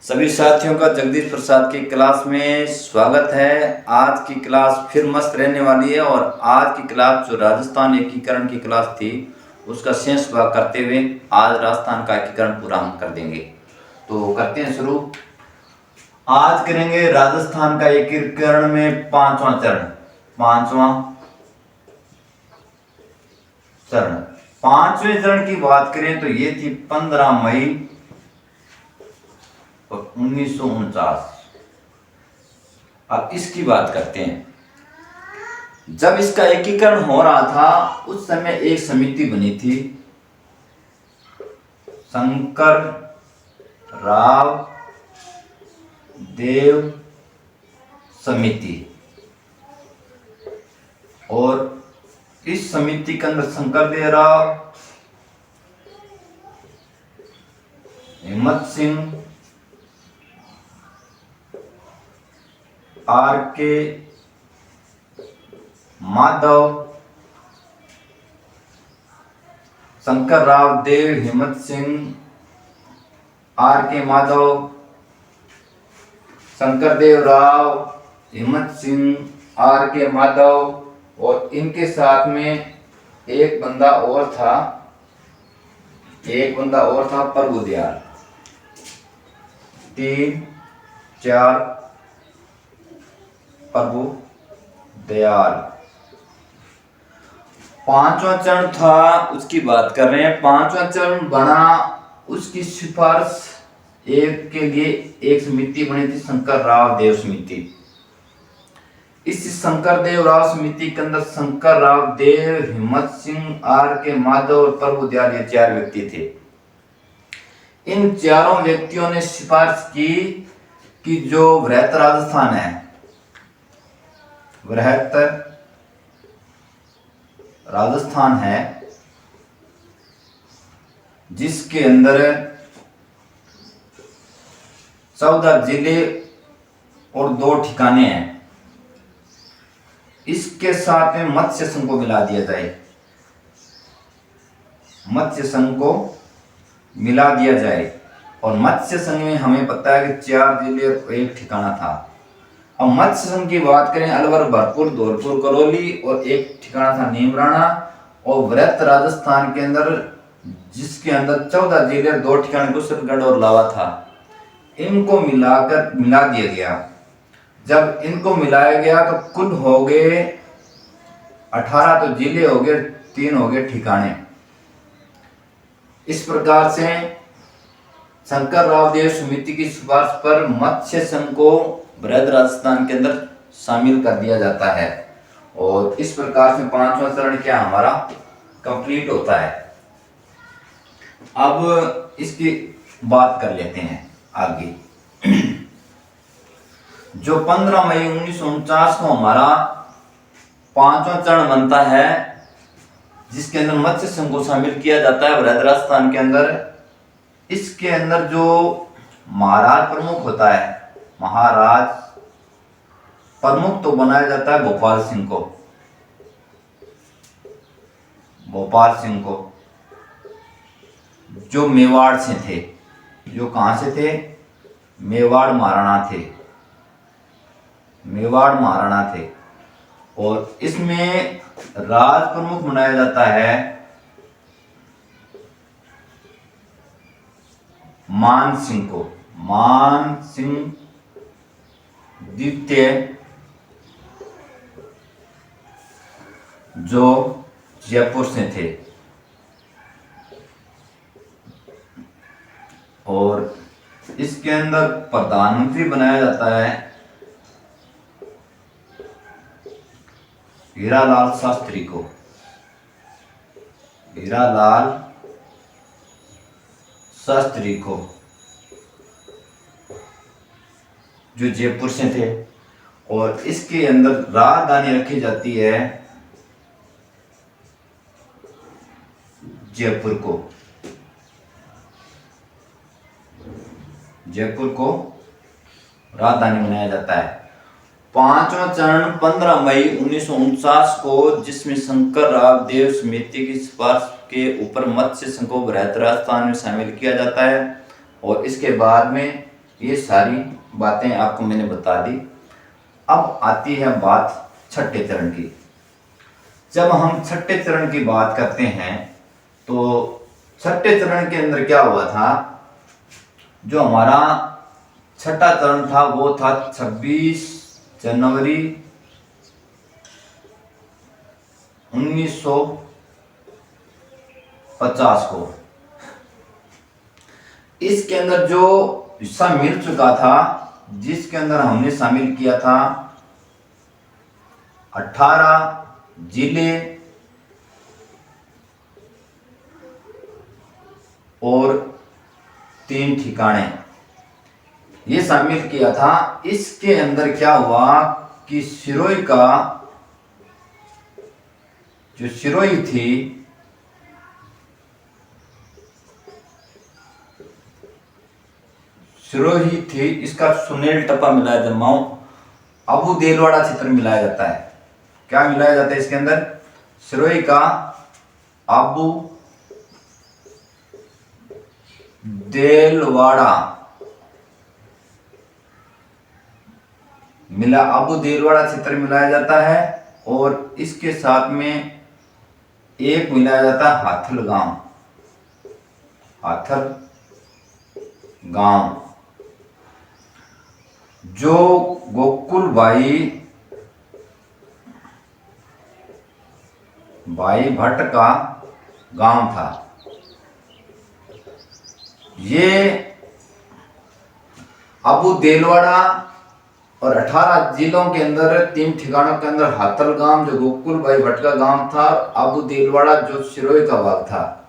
सभी साथियों का जगदीश प्रसाद की क्लास में स्वागत है। आज की क्लास फिर मस्त रहने वाली है और आज की क्लास जो राजस्थान एकीकरण की क्लास थी उसका शेष भाग करते हुए आज राजस्थान का एकीकरण पूरा हम कर देंगे। तो करते हैं शुरू। आज करेंगे राजस्थान का एकीकरण में पांचवा चरण। पांचवें चरण की बात करें तो ये थी 15 मई 1949। अब इसकी बात करते हैं। जब इसका एकीकरण हो रहा था उस समय एक समिति बनी थी, शंकर राव देव समिति। और इस समिति के अंदर शंकर देव राव, हिम्मत सिंह, आर के माधव, शंकर राव देव, हिम्मत सिंह, आर के माधव, शंकर देव राव, हिम्मत सिंह, आर के माधव और इनके साथ में एक बंदा और था प्रभु दयाल। 3 4 प्रभु दयाल। पांचवा चरण था उसकी बात कर रहे हैं। पांचवा चरण बना, उसकी सिफारिश एक के लिए एक समिति बनी थी, शंकर राव देव समिति। इस शंकर देव राव समिति के अंदर शंकर राव देव, हिम्मत सिंह, आर के माधव और प्रभु दयाल ये 4 व्यक्ति थे। इन चारों व्यक्तियों ने सिफारिश की कि जो वृहत राजस्थान है, वृहत राजस्थान है जिसके अंदर 14 जिले और 2 ठिकाने हैं, इसके साथ में मत्स्य संघ को मिला दिया जाए। मत्स्य संघ को मिला दिया जाए। और मत्स्य संघ में हमें पता है कि 4 जिले और 1 ठिकाना था। अब मत्स्य संघ की बात करें, अलवर, भरतपुर, धौलपुर, करौली और 1 ठिकाना था नीमराणा। और वृहत राजस्थान के अंदर जिसके अंदर 14 जिले, 2 ठिकाने कुशलगढ़ और लावा था, इनको मिला दिया गया। जब इनको मिलाया गया तो कुल हो गए 18 तो जिले हो गए, 3 हो गए ठिकाने। इस प्रकार से शंकर राव देव समिति की सिफारिश पर मत्स्य संघ को वृहत राजस्थान के अंदर शामिल कर दिया जाता है। और इस प्रकार से पांचवा चरण क्या हमारा कंप्लीट होता है। अब इसकी बात कर लेते हैं आगे। जो 15 मई 1949 को हमारा पांचवा चरण बनता है, जिसके अंदर मत्स्य संघ को शामिल किया जाता है वृहत राजस्थान के अंदर। इसके अंदर जो महाराज प्रमुख होता है, महाराज प्रमुख तो बनाया जाता है भोपाल सिंह को, जो मेवाड़ से थे। जो कहां से थे? मेवाड़ महाराणा थे। और इसमें राज प्रमुख बनाया जाता है मान सिंह द्वितीय, जो जयपुर से थे। और इसके अंदर प्रधानमंत्री बनाया जाता है हीरालाल शास्त्री को, जो जयपुर से थे। और इसके अंदर राजधानी रखी जाती है जयपुर को राजधानी बनाया जाता है। पांचवा चरण 15 मई 1949 को, जिसमें शंकर राव देव समिति की सिफारिश के ऊपर मत्स्य संघ को वृहत राजस्थान में शामिल किया जाता है। और इसके बाद में ये सारी बातें आपको मैंने बता दी। अब आती है बात छठे चरण की। जब हम छठे चरण की बात करते हैं तो छठे चरण के अंदर क्या हुआ था, जो हमारा छठा चरण था वो था 26 जनवरी 1950 को। इसके अंदर जो हिस्सा मिल चुका था, जिसके अंदर हमने शामिल किया था 18 जिले और 3 ठिकाने, ये शामिल किया था। इसके अंदर क्या हुआ कि सिरोही का जो सिरोही थी, सिरोही थी, इसका सुनील टप्पा मिलाया जाता है, अबू देलवाड़ा क्षेत्र मिलाया जाता है। क्या मिलाया जाता है इसके अंदर? सिरोही का अबू देलवाड़ा अबू देलवाड़ा क्षेत्र मिलाया जाता है। और इसके साथ में एक मिलाया जाता है हाथल गांव, जो गोकुल भाई भट्ट का गांव था। ये अबू देलवाड़ा और 18 जिलों के अंदर 3 ठिकानों के अंदर हाथल गांव जो गोकुल भाई भट्ट का गांव था, अबू देलवाड़ा जो सिरोही का भाग था।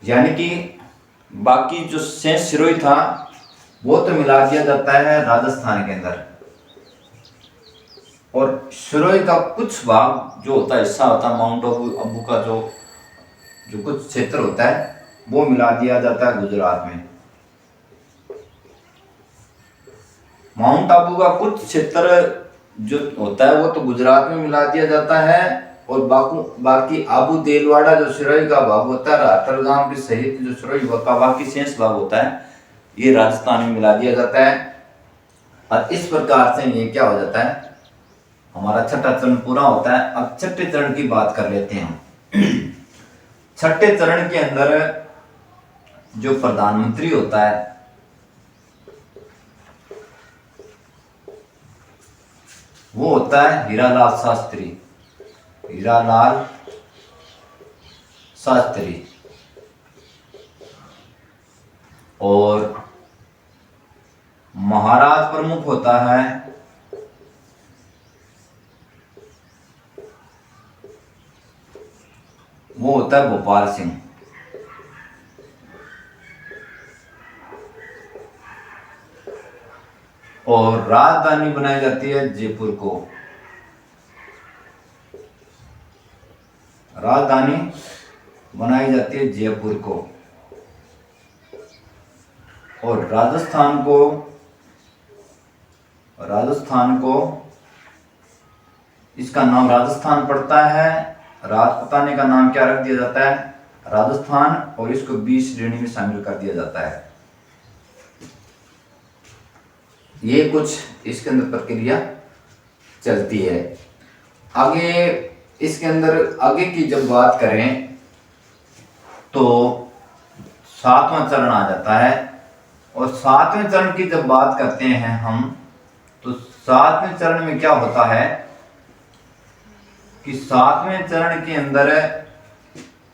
यानी कि बाकी जो शेष सिरोही था वो तो मिला दिया जाता है राजस्थान के अंदर, और सिरोही का कुछ भाग जो होता है, हिस्सा होता है माउंट आबू का जो कुछ क्षेत्र होता है, वो मिला दिया जाता है गुजरात में। माउंट आबू का कुछ क्षेत्र जो होता है वो तो गुजरात में मिला दिया जाता है, और बाकी अबू देलवाड़ा जो सिरोही का भाग होता है, राठौर गांव के सहित जो सिरोही का बाकी शेष भाग होता है, ये राजस्थान में मिला दिया जाता है। और इस प्रकार से ये क्या हो जाता है, हमारा छठा चरण पूरा होता है। अब छठे चरण की बात कर लेते हैं हम। छठे चरण के अंदर जो प्रधानमंत्री होता है वो होता है हीरालाल शास्त्री, और महाराज प्रमुख होता है वो होता है भोपाल सिंह। और राजधानी बनाई जाती है जयपुर को। राजधानी बनाई जाती है जयपुर को। और राजस्थान को इसका नाम राजस्थान पड़ता है। राजपुताने का नाम क्या रख दिया जाता है? राजस्थान, और इसको 20 श्रेणी में शामिल कर दिया जाता है। ये कुछ इसके अंदर प्रक्रिया चलती है। आगे इसके अंदर आगे की जब बात करें तो 7वां चरण आ जाता है। और 7वें चरण की जब बात करते हैं हम, तो 7वें चरण में क्या होता है कि 7वें चरण के अंदर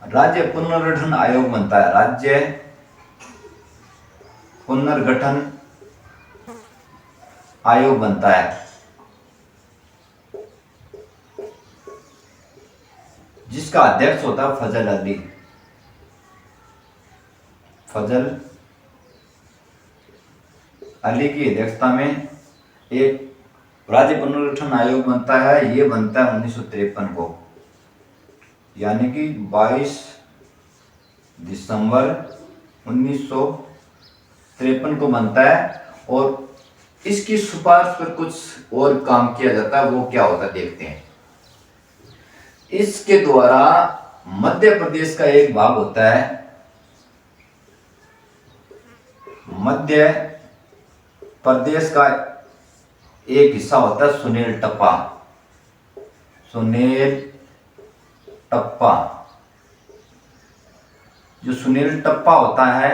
राज्य पुनर्गठन आयोग बनता है। राज्य पुनर्गठन आयोग बनता है, जिसका अध्यक्ष होता है फजल अली की अध्यक्षता में एक राज्य पुनर्गठन आयोग बनता है। ये बनता है 1953 को, यानी कि 22 दिसंबर 1953 को बनता है। और इसकी सिफारिश पर कुछ और काम किया जाता है। वो क्या होता है देखते हैं। इसके द्वारा मध्य प्रदेश का एक भाग होता है मध्य प्रदेश का एक हिस्सा होता है सुनील टप्पा। सुनील टप्पा, जो सुनील टप्पा होता है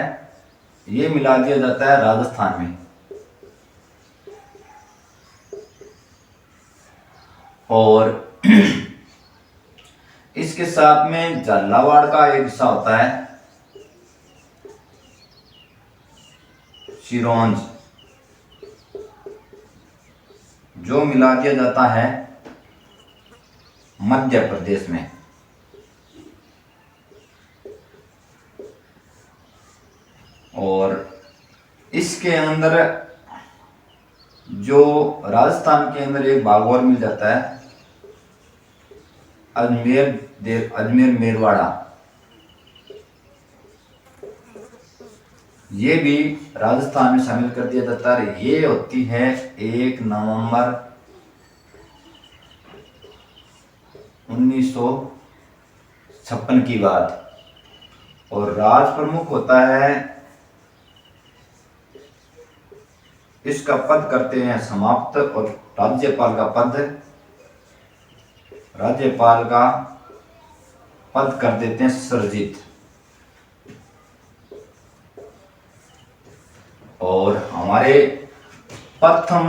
ये मिला दिया जाता है राजस्थान में। और इसके साथ में झालावाड़ का एक हिस्सा होता है सिरोंज, जो मिला दिया जाता है मध्य प्रदेश में। और इसके अंदर जो राजस्थान के अंदर एक भाग और मिल जाता है अजमेर मेरवाड़ा, ये भी राजस्थान में शामिल कर दिया जाता है। ये होती है 1 नवंबर 1956 की बात। और राज प्रमुख होता है, इसका पद करते हैं समाप्त, और राज्यपाल का पद कर देते हैं सृजित। और हमारे प्रथम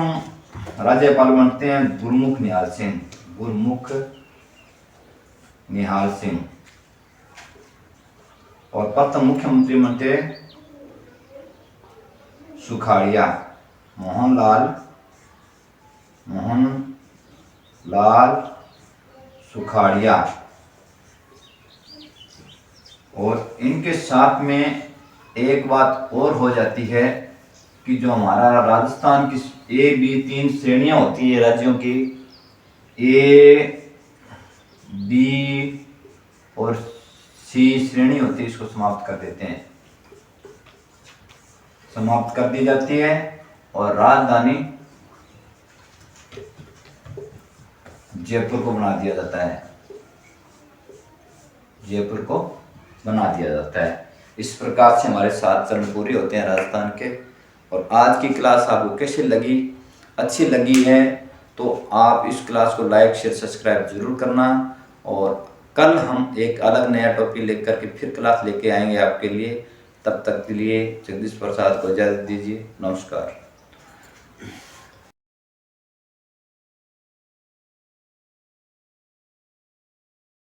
राज्यपाल बनते हैं गुरमुख निहाल सिंह। और प्रथम मुख्यमंत्री बनते सुखाड़िया, मोहनलाल सुखाड़िया। और इनके साथ में एक बात और हो जाती है कि जो हमारा राजस्थान की A, B 3 श्रेणियां होती है राज्यों की, A, B और C श्रेणी होती है, इसको समाप्त कर देते हैं, समाप्त कर दी जाती है। और राजधानी जयपुर को बना दिया जाता है, जयपुर को बना दिया जाता है। इस प्रकार से हमारे 7 चरण पूरे होते हैं राजस्थान के। और आज की क्लास आपको कैसी लगी? अच्छी लगी है तो आप इस क्लास को लाइक शेयर सब्सक्राइब जरूर करना। और कल हम एक अलग नया टॉपिक लेकर के फिर क्लास लेके आएंगे आपके लिए। तब तक के लिए जगदीश प्रसाद को इजाजत दीजिए। नमस्कार।